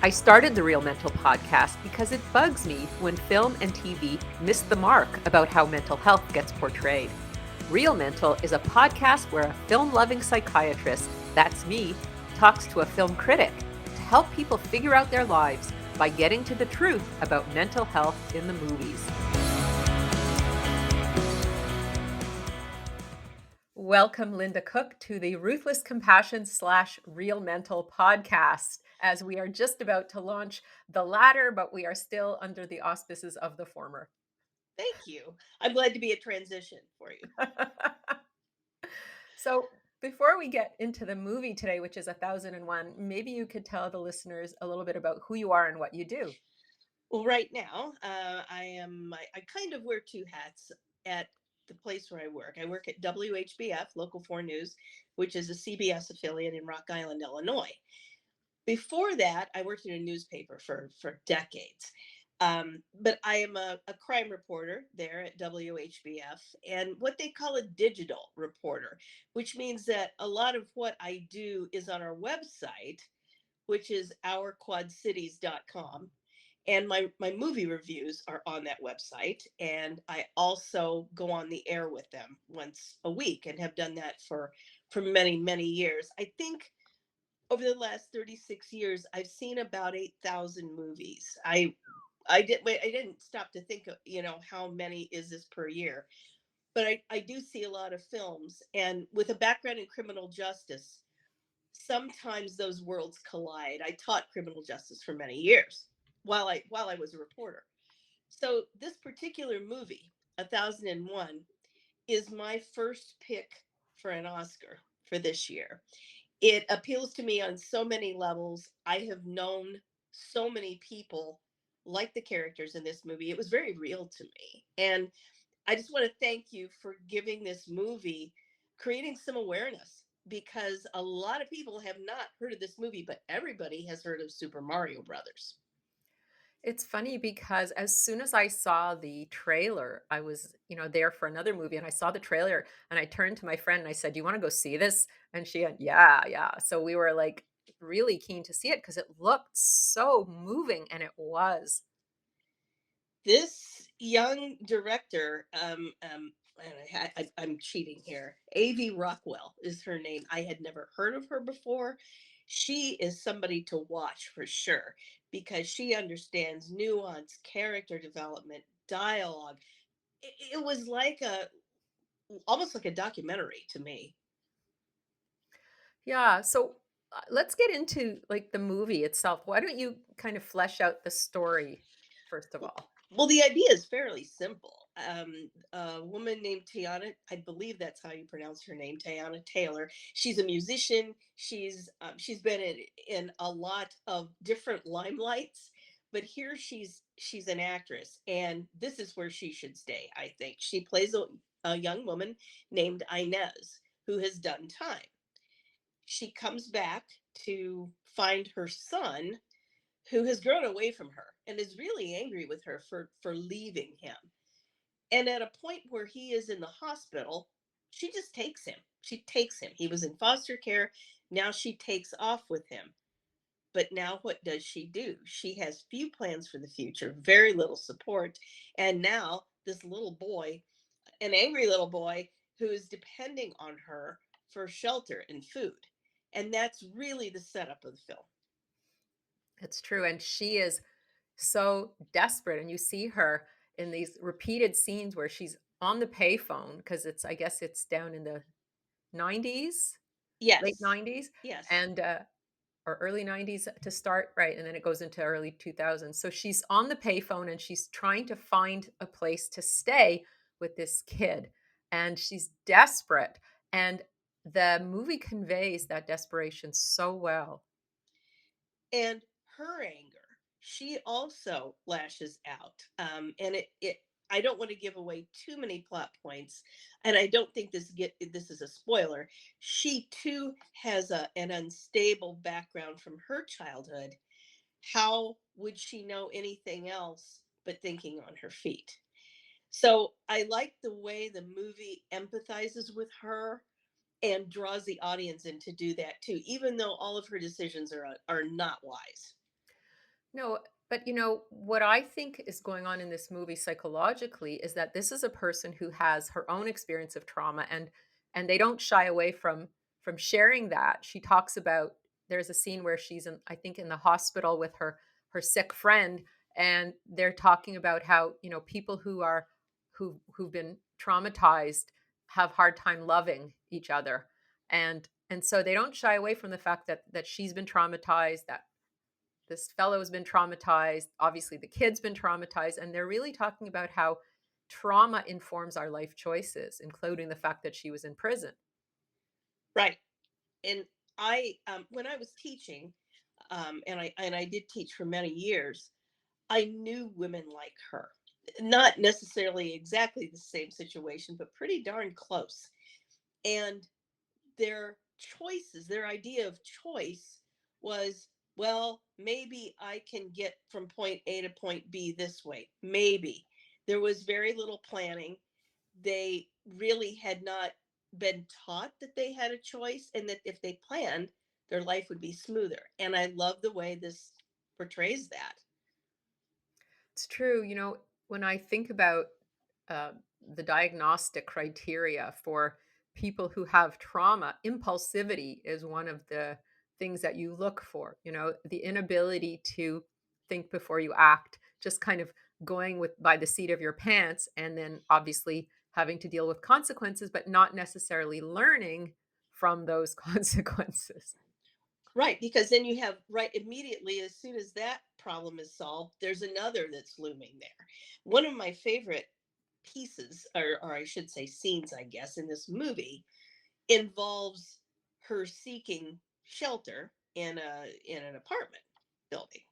I started the Real Mental podcast because it bugs me when film and TV miss the mark about how mental health gets portrayed. Real Mental is a podcast where a film loving psychiatrist, that's me, talks to a film critic to help people figure out their lives by getting to the truth about mental health in the movies. Welcome, Linda Cook, to the Ruthless Compassion / Real Mental podcast, as we are just about to launch the latter, but we are still under the auspices of the former. Thank you. I'm glad to be a transition for you. So, before we get into the movie today, which is 1001, maybe you could tell the listeners a little bit about who you are and what you do. Well, right now, I kind of wear two hats at the place where I work. I work at WHBF, Local 4 News, which is a CBS affiliate in Rock Island, Illinois. Before that, I worked in a newspaper for decades. But I am a crime reporter there at WHBF and what they call a digital reporter, which means that a lot of what I do is on our website, which is ourquadcities.com. And my movie reviews are on that website. And I also go on the air with them once a week and have done that for many, many years. I think over the last 36 years, I've seen about 8,000 movies. I didn't stop to think of, how many is this per year. But I do see a lot of films. And with a background in criminal justice, sometimes those worlds collide. I taught criminal justice for many years while I was a reporter. So this particular movie, 1001, is my first pick for an Oscar for this year. It appeals to me on so many levels. I have known so many people like the characters in this movie. It was very real to me. And I just want to thank you for giving this movie, creating some awareness, because a lot of people have not heard of this movie, but everybody has heard of Super Mario Brothers. It's funny because as soon as I saw the trailer, I was, there for another movie and I saw the trailer and I turned to my friend and I said, "Do you want to go see this?" And she went, "Yeah, yeah." So we were like really keen to see it because it looked so moving, and it was. This young director, and I'm cheating here. Avi Rockwell is her name. I had never heard of her before. She is somebody to watch for sure because she understands nuance, character development, dialogue. It was like almost like a documentary to me. Yeah, so let's get into like the movie itself. Why don't you kind of flesh out the story first of all? Well, the idea is fairly simple. A woman named Tiana, I believe that's how you pronounce her name, Tiana Taylor. She's a musician. She's been in a lot of different limelights, but here she's an actress, and this is where she should stay. I think she plays a young woman named Inez who has done time. She comes back to find her son who has grown away from her and is really angry with her for leaving him. And at a point where he is in the hospital, she just takes him. She takes him. He was in foster care. Now she takes off with him. But now what does she do? She has few plans for the future, very little support. And now this little boy, an angry little boy who is depending on her for shelter and food. And that's really the setup of the film. It's true, and she is so desperate, and you see her in these repeated scenes where she's on the payphone because it's, I guess it's down in the 90s, late Yes. 90s, Yes. and or early 90s to start, right? And then it goes into early 2000s. So she's on the payphone and she's trying to find a place to stay with this kid, and she's desperate. And the movie conveys that desperation so well. And her anger, she also lashes out. And it I don't want to give away too many plot points, and I don't think this is a spoiler. She too has an unstable background from her childhood. How would she know anything else but thinking on her feet? So I like the way the movie empathizes with her and draws the audience in to do that too, even though all of her decisions are not wise. No, but what I think is going on in this movie psychologically is that this is a person who has her own experience of trauma, and they don't shy away from sharing that. She talks about, there's a scene where she's in, I think, in the hospital with her sick friend, and they're talking about how, people who've been traumatized have hard time loving each other. And so they don't shy away from the fact that she's been traumatized, that this fellow's been traumatized, obviously the kid's been traumatized, and they're really talking about how trauma informs our life choices, including the fact that she was in prison. Right. And when I was teaching, and I did teach for many years, I knew women like her. Not necessarily exactly the same situation, but pretty darn close. And their choices, their idea of choice was, well, maybe I can get from point A to point B this way. Maybe. There was very little planning. They really had not been taught that they had a choice and that if they planned, their life would be smoother. And I love the way this portrays that. It's true. When I think about uh, the diagnostic criteria for people who have trauma, impulsivity is one of the things that you look for. The inability to think before you act, just kind of going with by the seat of your pants, and then obviously having to deal with consequences, but not necessarily learning from those consequences. Right, because then you have right immediately as soon as that problem is solved, there's another that's looming there. One of my favorite pieces, or I should say scenes, I guess, in this movie involves her seeking shelter in an apartment building.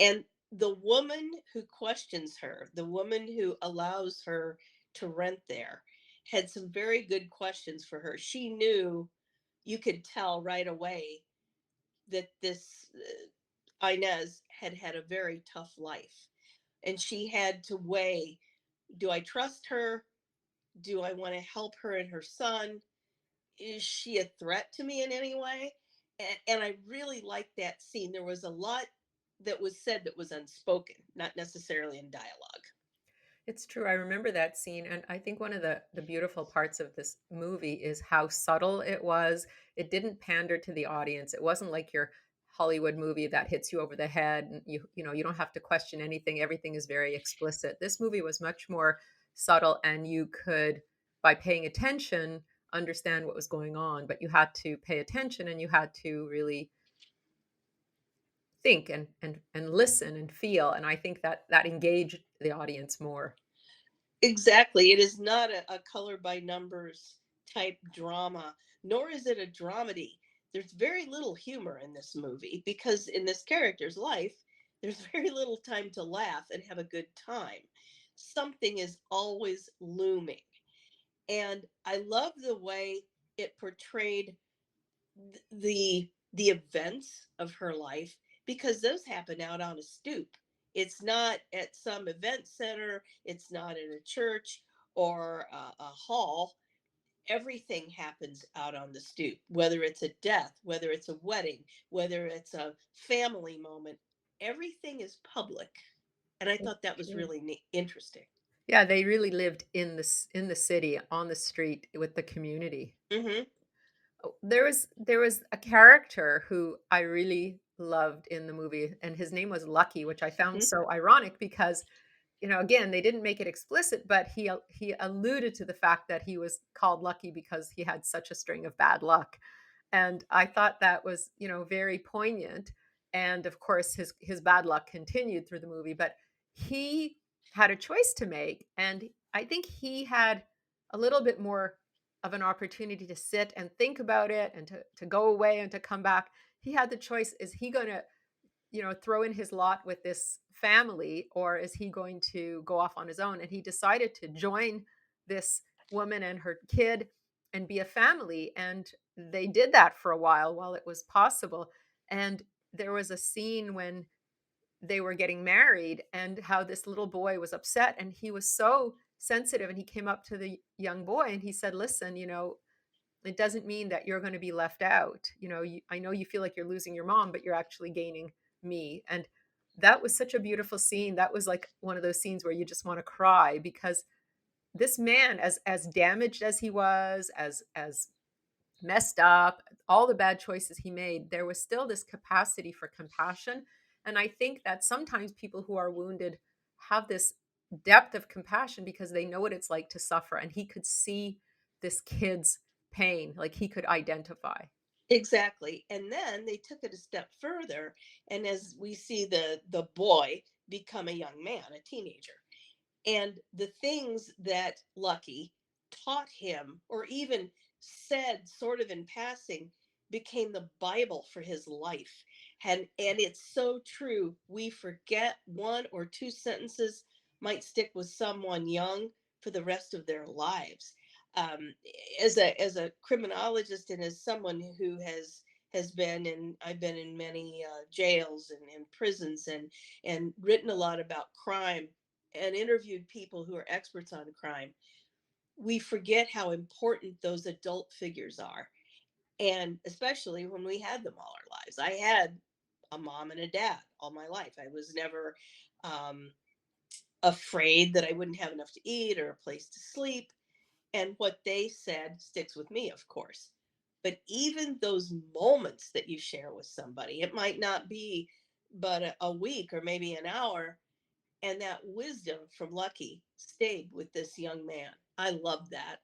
And the woman who questions her, the woman who allows her to rent there, had some very good questions for her. She knew, you could tell right away that this Inez had had a very tough life. And she had to weigh, do I trust her? Do I want to help her and her son? Is she a threat to me in any way? And I really liked that scene. There was a lot that was said that was unspoken, not necessarily in dialogue. It's true. I remember that scene, and I think one of the beautiful parts of this movie is how subtle it was. It didn't pander to the audience. It wasn't like your Hollywood movie that hits you over the head, and you don't have to question anything. Everything is very explicit. This movie was much more subtle, and you could, by paying attention, understand what was going on. But you had to pay attention, and you had to really think and listen and feel. And I think that engaged the audience more. Exactly. It is not a color by numbers type drama, nor is it a dramedy. There's very little humor in this movie because in this character's life, there's very little time to laugh and have a good time. Something is always looming. And I love the way it portrayed the events of her life because those happen out on a stoop. It's not at some event center, it's not in a church or a hall. Everything happens out on the stoop, whether it's a death, whether it's a wedding, whether it's a family moment. Everything is public. And I thought that was really interesting. Yeah, they really lived in the city, on the street with the community. Hmm. Oh, there was a character who I really loved in the movie, and his name was Lucky, which I found so ironic because, again, they didn't make it explicit, but he alluded to the fact that he was called Lucky because he had such a string of bad luck. And I thought that was, very poignant. And of course, his bad luck continued through the movie, but he had a choice to make, and I think he had a little bit more of an opportunity to sit and think about it, and to go away and to come back. He had the choice: is he going to, throw in his lot with this family, or is he going to go off on his own? And he decided to join this woman and her kid and be a family. And they did that for a while it was possible. And there was a scene when they were getting married, and how this little boy was upset, and he was so sensitive, and he came up to the young boy and he said, listen, it doesn't mean that you're going to be left out. I know you feel like you're losing your mom, but you're actually gaining me. And that was such a beautiful scene. That was like one of those scenes where you just want to cry because this man, as damaged as he was, as messed up, all the bad choices he made, there was still this capacity for compassion. And I think that sometimes people who are wounded have this depth of compassion because they know what it's like to suffer. And he could see this kid's pain, like he could identify. Exactly. And then they took it a step further, and as we see the boy become a young man, a teenager, and the things that Lucky taught him or even said sort of in passing became the Bible for his life. And it's so true. We forget one or two sentences might stick with someone young for the rest of their lives. Um, as a criminologist and as someone who has been in, I've been in many jails and prisons and written a lot about crime and interviewed people who are experts on crime, we forget how important those adult figures are. And especially when we had them all our lives. I had a mom and a dad all my life. I was never um, afraid that I wouldn't have enough to eat or a place to sleep. And what they said sticks with me, of course. But even those moments that you share with somebody, it might not be but a week or maybe an hour, and that wisdom from Lucky stayed with this young man. I love that.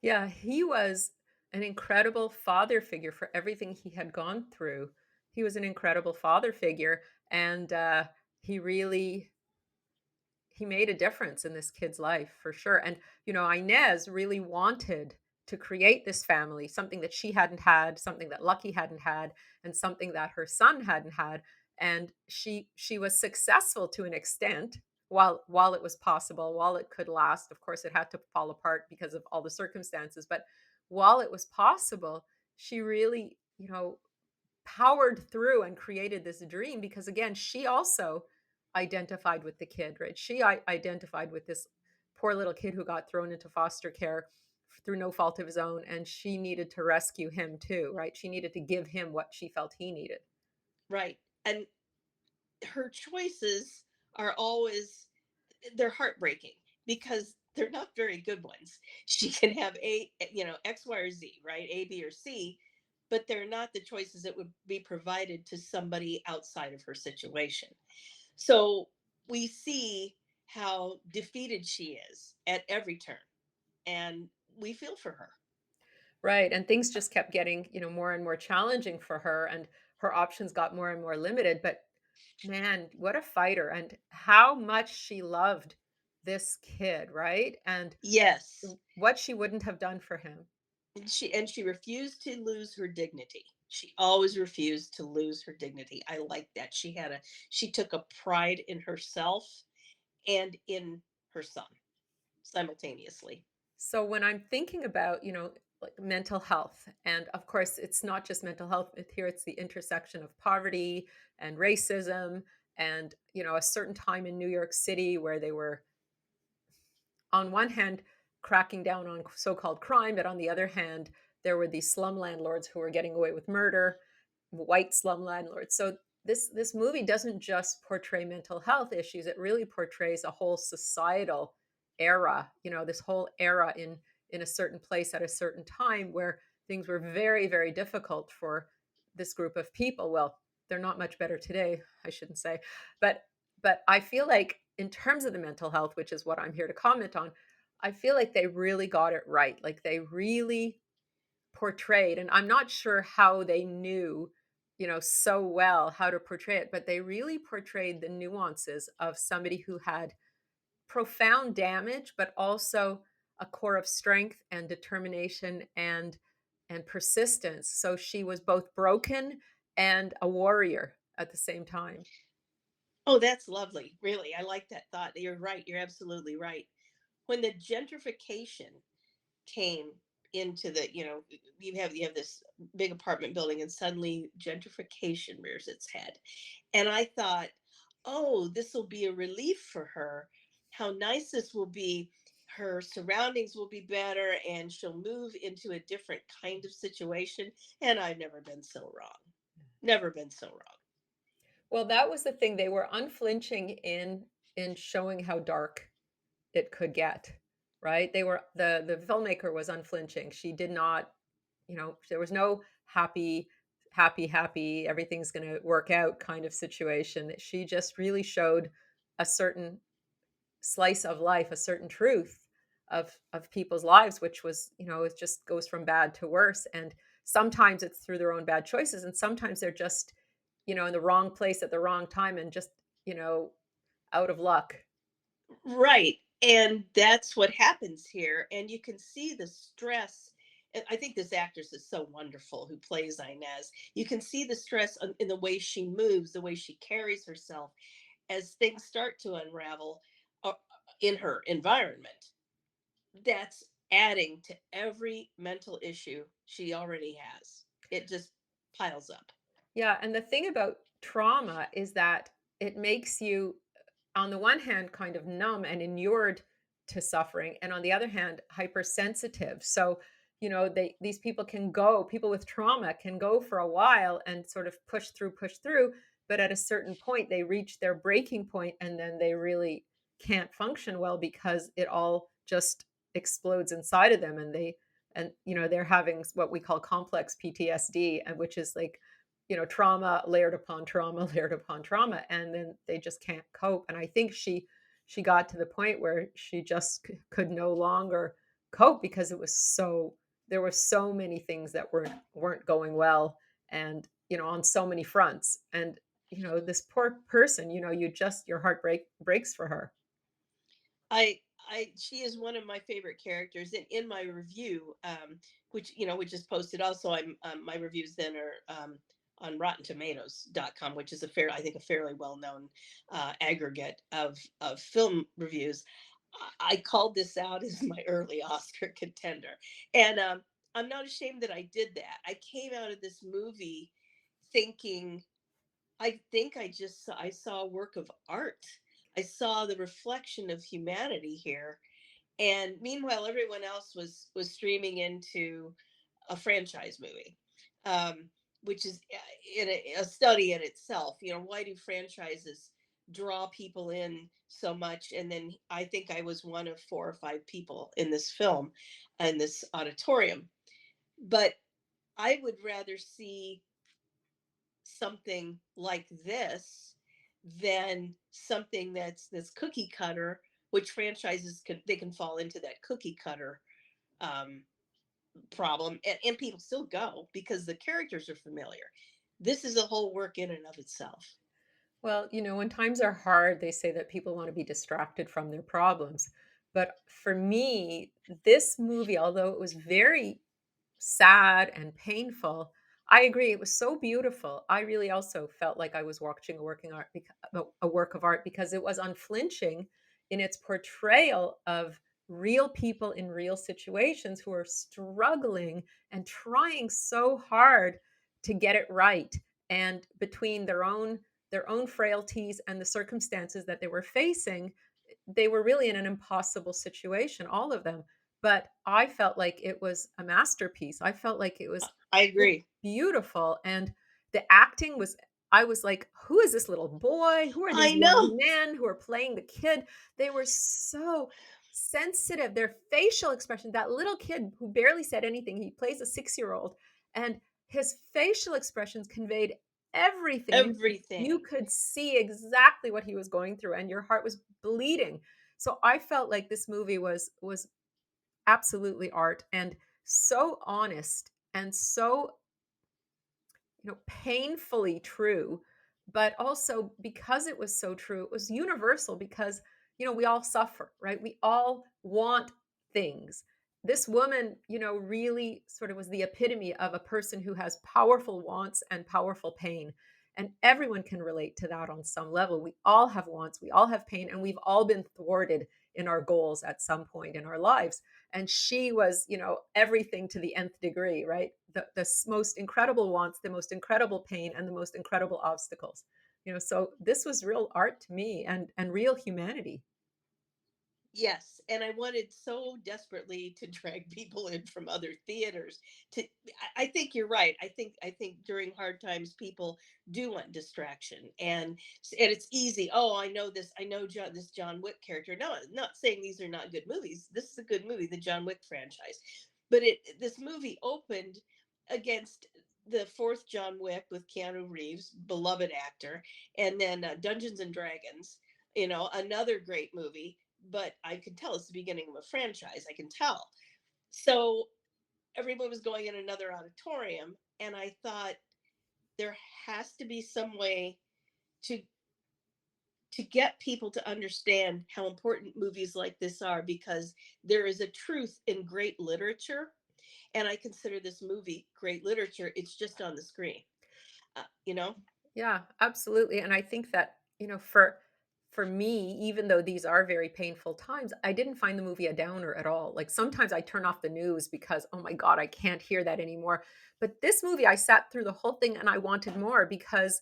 Yeah, he was an incredible father figure for everything he had gone through. He was an incredible father figure, and he really he made a difference in this kid's life for sure. And Inez really wanted to create this family, something that she hadn't had, something that Lucky hadn't had, and something that her son hadn't had. And she was successful to an extent while it was possible, while it could last. Of course, it had to fall apart because of all the circumstances, but while it was possible, she really, powered through and created this dream because again she also identified with the kid, right? Identified with this poor little kid who got thrown into foster care through no fault of his own, and she needed to rescue him too, right? She needed to give him what she felt he needed. Right. And her choices are always, they're heartbreaking because they're not very good ones. She can have X, Y, or Z, right? A, B, or C, but they're not the choices that would be provided to somebody outside of her situation. So we see how defeated she is at every turn, and we feel for her. Right, and things just kept getting, more and more challenging for her, and her options got more and more limited. But man, what a fighter, and how much she loved this kid, right? And Yes. what she wouldn't have done for him. And she refused to lose her dignity. She always refused to lose her dignity. I like that. She took a pride in herself and in her son simultaneously. So when I'm thinking about, like mental health, and of course it's not just mental health, here it's the intersection of poverty and racism, and a certain time in New York City where they were on one hand cracking down on so-called crime, but on the other hand there were these slum landlords who were getting away with murder, white slum landlords. So this movie doesn't just portray mental health issues, it really portrays a whole societal era, this whole era in a certain place at a certain time where things were very, very difficult for this group of people. Well, they're not much better today, I shouldn't say, but I feel like in terms of the mental health, which is what I'm here to comment on, I feel like they really got it right. Like they really portrayed, and I'm not sure how they knew, so well how to portray it, but they really portrayed the nuances of somebody who had profound damage, but also a core of strength and determination and persistence. So she was both broken and a warrior at the same time. Oh, that's lovely. Really, I like that thought. You're right. You're absolutely right. When the gentrification came into you have this big apartment building, and suddenly gentrification rears its head, and I thought, oh, this will be a relief for her. How nice this will be. Her surroundings will be better and she'll move into a different kind of situation. And I've never been so wrong. Never been so wrong. Well, that was the thing. They were unflinching in showing how dark it could get, right? They were the filmmaker was unflinching. She did not, there was no happy, everything's going to work out kind of situation. She just really showed a certain slice of life, a certain truth of people's lives, which was, it just goes from bad to worse. And sometimes it's through their own bad choices, and sometimes they're just, in the wrong place at the wrong time and just, you know, out of luck. Right. And that's what happens here. And you can see the stress. And I think this actress is so wonderful who plays Inez. You can see the stress in the way she moves, the way she carries herself as things start to unravel in her environment. That's adding to every mental issue she already has. It just piles up. Yeah, and the thing about trauma is that it makes you, on the one hand, kind of numb and inured to suffering, and on the other hand, hypersensitive. So, these people with trauma can go for a while and sort of push through, but at a certain point, they reach their breaking point, and then they really can't function well because it all just explodes inside of them, and they're having what we call complex PTSD, and which is like, trauma layered upon trauma layered upon trauma, and then they just can't cope. And I think she got to the point where she just could no longer cope because there were so many things that weren't going well, and on so many fronts. And this poor person, your breaks for her. She is one of my favorite characters. And in my review, which is posted also, my reviews then are on RottenTomatoes.com, which is I think, a fairly well known aggregate of film reviews. I called this out as my early Oscar contender, and I'm not ashamed that I did that. I came out of this movie thinking, I think I saw a work of art. I saw the reflection of humanity here. And meanwhile, everyone else was streaming into a franchise movie, um, which is in a study in itself. Why do franchises draw people in so much? And then I think I was one of four or five people in this film, in this auditorium. But I would rather see something like this than something that's cookie cutter, which franchises can fall into that cookie cutter um, problem, and people still go because the characters are familiar. This is a whole work in and of itself. Well, when times are hard, they say that people want to be distracted from their problems. But for me, this movie, although it was very sad and painful, I agree. It was so beautiful. I really also felt like I was watching a work of art because it was unflinching in its portrayal of real people in real situations who are struggling and trying so hard to get it right. And between their own frailties and the circumstances that they were facing, they were really in an impossible situation, all of them. But I felt like it was a masterpiece. I felt like it was I just agree. beautiful. And the acting was, I was like, who is this little boy? Who are these I young know. men who are playing the kid? They were so sensitive. Their facial expression, that little kid who barely said anything, he plays a 6-year-old, and his facial expressions conveyed everything. You Everything. could see exactly what he was going through, and your heart was bleeding. So I felt like this movie was absolutely art, and so honest, and so painfully true, but also because it was so true, it was universal because, we all suffer, right? We all want things. This woman, really sort of was the epitome of a person who has powerful wants and powerful pain. And everyone can relate to that on some level. We all have wants, we all have pain, and we've all been thwarted in our goals at some point in our lives. And she was, everything to the nth degree, right? The most incredible wants, the most incredible pain, and the most incredible obstacles. So this was real art to me, and real humanity. Yes, and I wanted so desperately to drag people in from other theaters to I think you're right. I think during hard times people do want distraction and it's easy. Oh, I know this. I know this John Wick character. No, not saying these are not good movies. This is a good movie, the John Wick franchise. But this movie opened against the fourth John Wick with Keanu Reeves, beloved actor, and then Dungeons and Dragons, another great movie, but I could tell it's the beginning of a franchise. I can tell. So everyone was going in another auditorium, and I thought there has to be some way to get people to understand how important movies like this are, because there is a truth in great literature, and I consider this movie great literature. It's just on the screen, uh, you know. Yeah, absolutely. And I think that, for me, even though these are very painful times, I didn't find the movie a downer at all. Like sometimes I turn off the news because, oh my God, I can't hear that anymore. But this movie, I sat through the whole thing and I wanted more because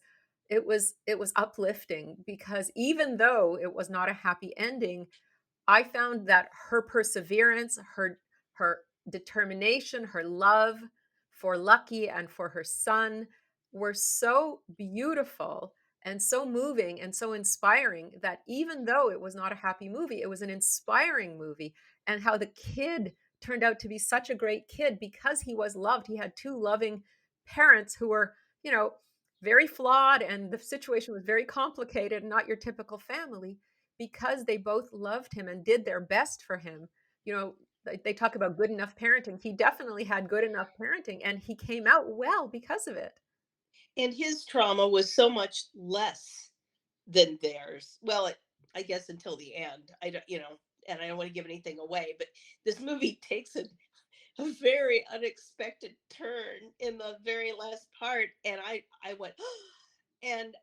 it was uplifting, because even though it was not a happy ending, I found that her perseverance, her determination, her love for Lucky and for her son were so beautiful and so moving and so inspiring that even though it was not a happy movie, it was an inspiring movie. And how the kid turned out to be such a great kid because he was loved. He had two loving parents who were, you know, very flawed, and the situation was very complicated, not your typical family, because they both loved him and did their best for him. You know, they talk about good enough parenting. He definitely had good enough parenting, and he came out well because of it. And his trauma was so much less than theirs. Well, I guess until the end. I don't, and I don't want to give anything away, but this movie takes a very unexpected turn in the very last part, and I went, and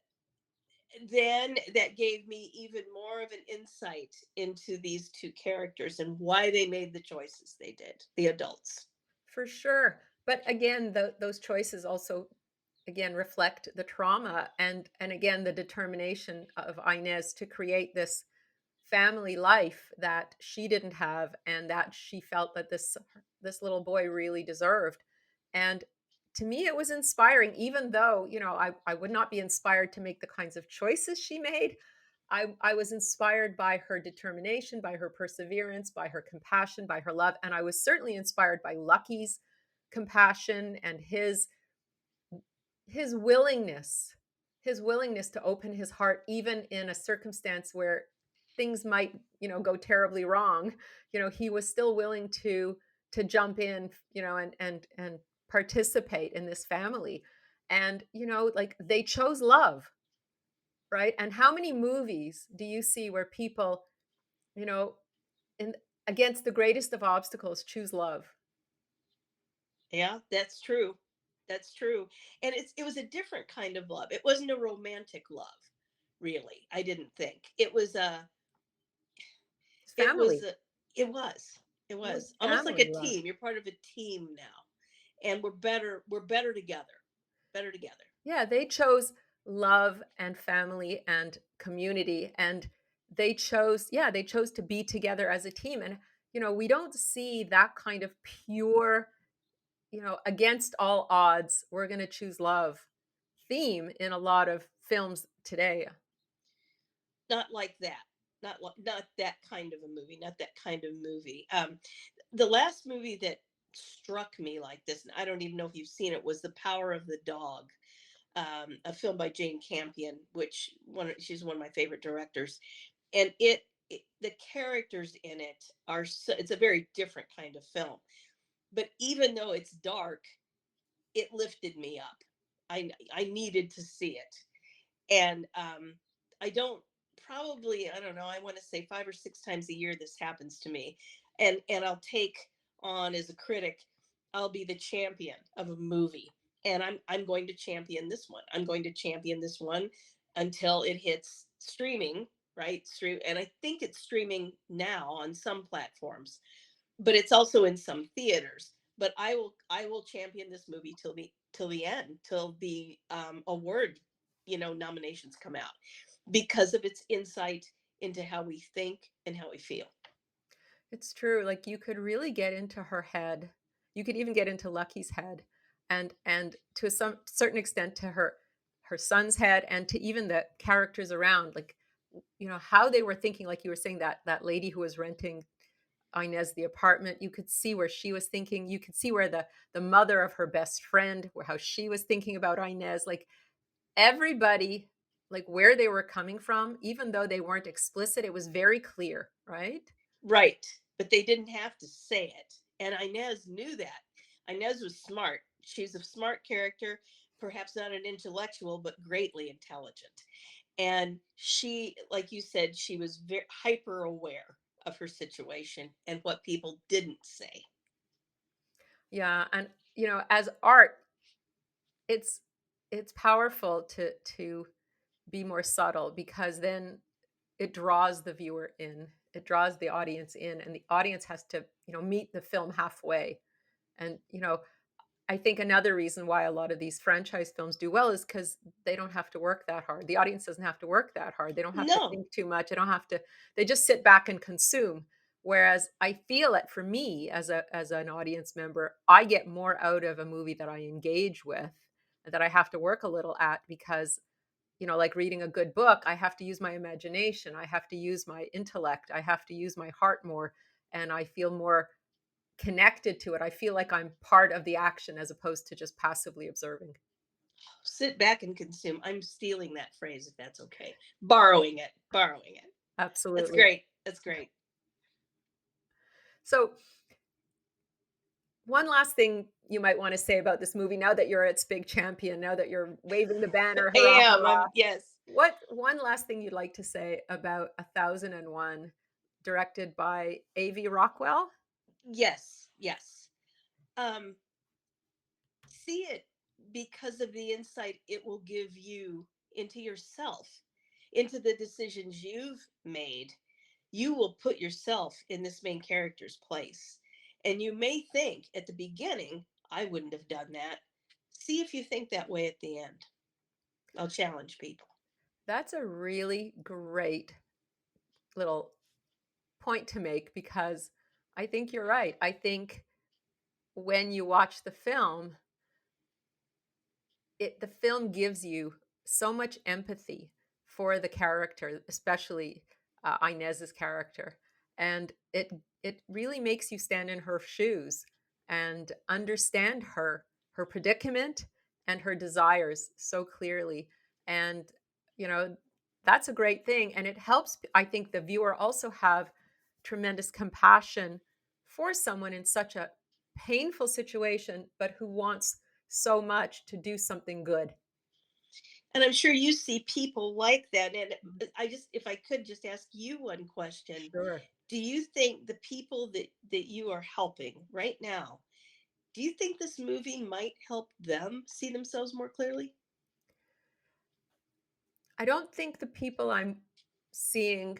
then that gave me even more of an insight into these two characters and why they made the choices they did, the adults. For sure. But again, those choices also again reflect the trauma, and again the determination of Inez to create this family life that she didn't have, and that she felt that this little boy really deserved. And to me it was inspiring, even though, I would not be inspired to make the kinds of choices she made. I was inspired by her determination, by her perseverance, by her compassion, by her love, and I was certainly inspired by Lucky's compassion and his willingness his willingness to open his heart even in a circumstance where things might, go terribly wrong. He was still willing to jump in, and participate in this family. And, like, they chose love, right? And how many movies do you see where people, you know in against the greatest of obstacles, choose love? Yeah, that's true. That's true. And it was a different kind of love. It wasn't a romantic love, really. I didn't think. It's It was family. a, it was. It It was was almost like family a love. team. You're part of a team now. And we're better together. Better together. Yeah, they chose love and family and community, and they chose to be together as a team. And, we don't see that kind of pure, against all odds, we're going to choose love theme in a lot of films today. Not like that. Not that kind of a movie. Not that kind of movie. The last movie that struck me like this, and I don't even know if you've seen it, was The Power of the Dog, a film by Jane Campion, which she's one of my favorite directors, and the characters in it are it's a very different kind of film, but even though it's dark, it lifted me up. I needed to see it, and I don't probably I don't know, I want to say 5 or 6 times a year this happens to me, and I'll take on as a critic, I'll be the champion of a movie, and I'm going to champion this one. I'm going to champion this one until it hits streaming, right? Through, and I think it's streaming now on some platforms, but it's also in some theaters. But I will champion this movie till the end, till the award, nominations come out, because of its insight into how we think and how we feel. It's true. Like you could really get into her head. You could even get into Lucky's head, and to some certain extent to her son's head, and to even the characters around. Like how they were thinking. Like you were saying, that lady who was renting Inez the apartment. You could see where she was thinking. You could see where the mother of her best friend, where how she was thinking about Inez. Like everybody, like where they were coming from, even though they weren't explicit, it was very clear, right? Right. But they didn't have to say it. And Inez knew that. Inez was smart. She's a smart character, perhaps not an intellectual, but greatly intelligent. And she, like you said, she was very hyper aware of her situation and what people didn't say. Yeah, and as art, it's it's powerful to be more subtle because then it draws the viewer in. It draws the audience in, and the audience has to, meet the film halfway. And I think another reason why a lot of these franchise films do well is because they don't have to work that hard. The audience doesn't have to work that hard. They don't have to No, think too much. They don't have to. They just sit back and consume. Whereas I feel it for me as an audience member, I get more out of a movie that I engage with, that I have to work a little at because like reading a good book, I have to use my imagination. I have to use my intellect. I have to use my heart more, and I feel more connected to it. I feel like I'm part of the action as opposed to just passively observing. sit back and consume. I'm stealing that phrase if that's okay. Borrowing it, borrowing it. That's Absolutely. great. That's great. So, one last thing you might want to say about this movie now that you're its big champion, now that you're waving the banner, I hurrah, am. hurrah. Yes. What one last thing you'd like to say about 1001, directed by A.V. Rockwell? Yes. Yes. Um, see it because of the insight it will give you into yourself, into the decisions you've made. You will put yourself in this main character's place. And you may think at the beginning, I wouldn't have done that. See if you think that way at the end. I'll challenge people. That's a really great little point to make because I think you're right. I think when you watch the film, the film gives you so much empathy for the character, especially Inez's character, and it really makes you stand in her shoes and understand her predicament and her desires so clearly. And you know that's a great thing, and it helps. I think the viewer also have tremendous compassion for someone in such a painful situation, but who wants so much to do something good. And I'm sure you see people like that. And I just, if I could just ask you one question, Sure. do you think the people that you are helping right now, do you think this movie might help them see themselves more clearly? I don't think the people I'm seeing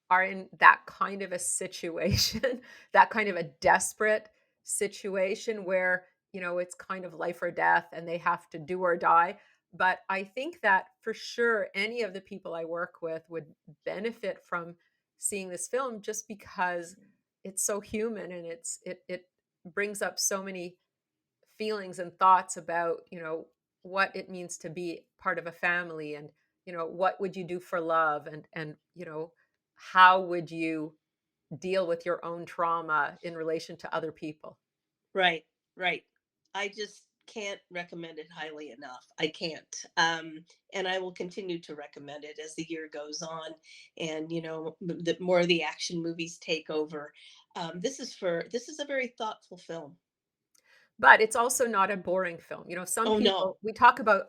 are in that kind of a situation, that kind of a desperate situation where, it's kind of life or death and they have to do or die. But I think that for sure, any of the people I work with would benefit from seeing this film just because it's so human and it brings up so many feelings and thoughts about what it means to be part of a family, and what would you do for love, and how would you deal with your own trauma in relation to other people. Right, right. I just can't recommend it highly enough. I can't. And I will continue to recommend it as the year goes on, and the more the action movies take over. This is a very thoughtful film. But it's also not a boring film. Some Oh no, people, we talk about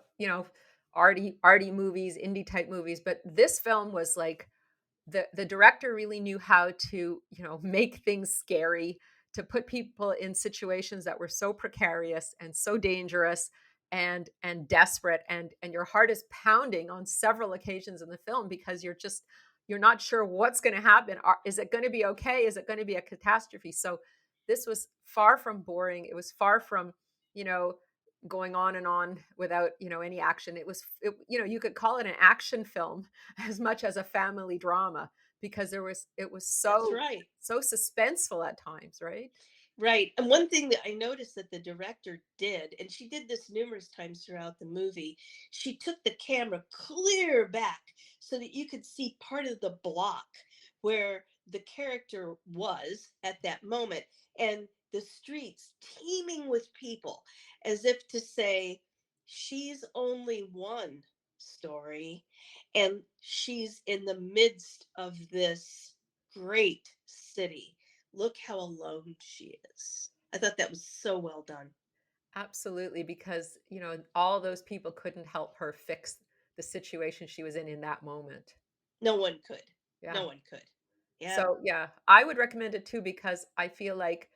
arty movies, indie type movies, but this film was like the director really knew how to make things scary, to put people in situations that were so precarious and so dangerous and desperate, and your heart is pounding on several occasions in the film because you're not sure what's going to happen. Is it going to be okay? Is it going to be a catastrophe? So this was far from boring. It was far from you know going on and on without any action. You could call it an action film as much as a family drama. because it was That's so right. so suspenseful at times, right? Right. And one thing that I noticed that the director did, and she did this numerous times throughout the movie, she took the camera clear back so that you could see part of the block where the character was at that moment, and the streets teeming with people, as if to say, she's only one story, and she's in the midst of this great city. Look how alone she is. I thought that was so well done. Absolutely, because all those people couldn't help her fix the situation she was in that moment. No one could. Yeah. No one could. Yeah. So yeah, I would recommend it too, because I feel like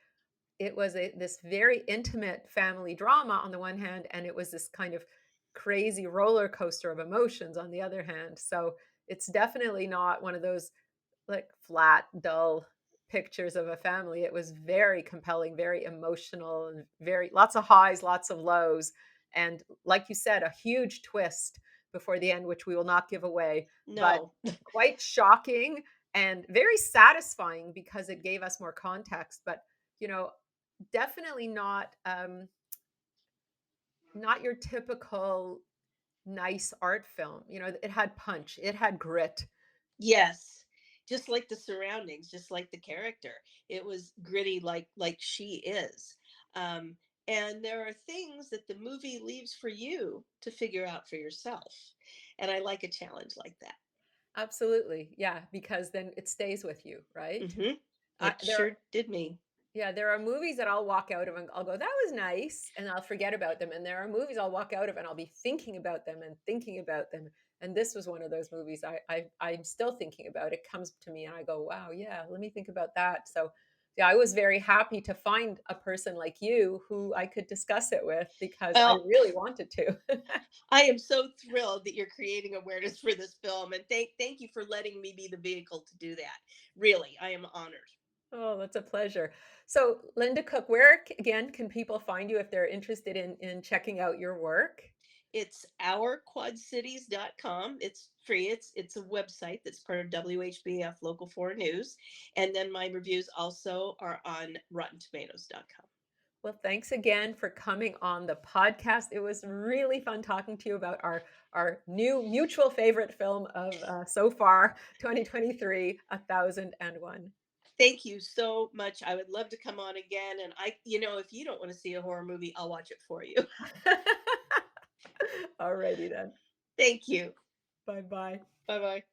it was this very intimate family drama on the one hand, and it was this kind of crazy roller coaster of emotions on the other hand. So it's definitely not one of those like flat, dull pictures of a family. It was very compelling, very emotional, and very lots of highs, lots of lows. And like you said, a huge twist before the end, which we will not give away, but No. quite shocking and very satisfying because it gave us more context. But you know, definitely not your typical nice art film. It had punch, it had grit. Yes. Just like the surroundings, just like the character. It was gritty like she is. Um and there are things that the movie leaves for you to figure out for yourself. And I like a challenge like that. Absolutely. Yeah, because then it stays with you, right? Mhm. I, It there sure did me. Yeah, there are movies that I'll walk out of and I'll go, that was nice, and I'll forget about them. And there are movies I'll walk out of and I'll be thinking about them and thinking about them. And this was one of those movies I'm still thinking about. It comes to me and I go, wow, yeah, let me think about that. So yeah, I was very happy to find a person like you who I could discuss it with because I Well, really wanted to. I am so thrilled that you're creating awareness for this film, and thank you for letting me be the vehicle to do that. Really, I am honored. Oh, that's a pleasure. So, Linda Cook, where again can people find you if they're interested in checking out your work? It's ourquadcities.com. It's free. It's a website that's part of WHBF Local 4 News, and then my reviews also are on RottenTomatoes.com. Well, thanks again for coming on the podcast. It was really fun talking to you about our new mutual favorite film of so far, 2023, 1001. Thank you so much. I would love to come on again, and if you don't want to see a horror movie, I'll watch it for you. Alrighty then. Thank you. Bye bye. Bye bye.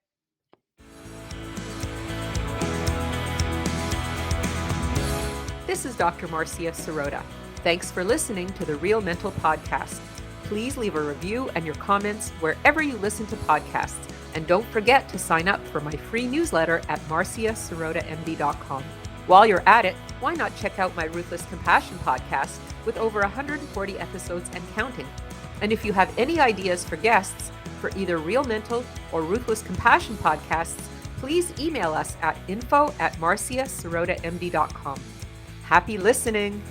This is Dr. Marcia Sirota. Thanks for listening to the Real Mental Podcast. Please leave a review and your comments wherever you listen to podcasts. And don't forget to sign up for my free newsletter at marciasirotamd.com. While you're at it, why not check out my Ruthless Compassion podcast with over 140 episodes and counting? And if you have any ideas for guests for either Real Mental or Ruthless Compassion podcasts, please email us at info@marciasirotamd.com. Happy listening!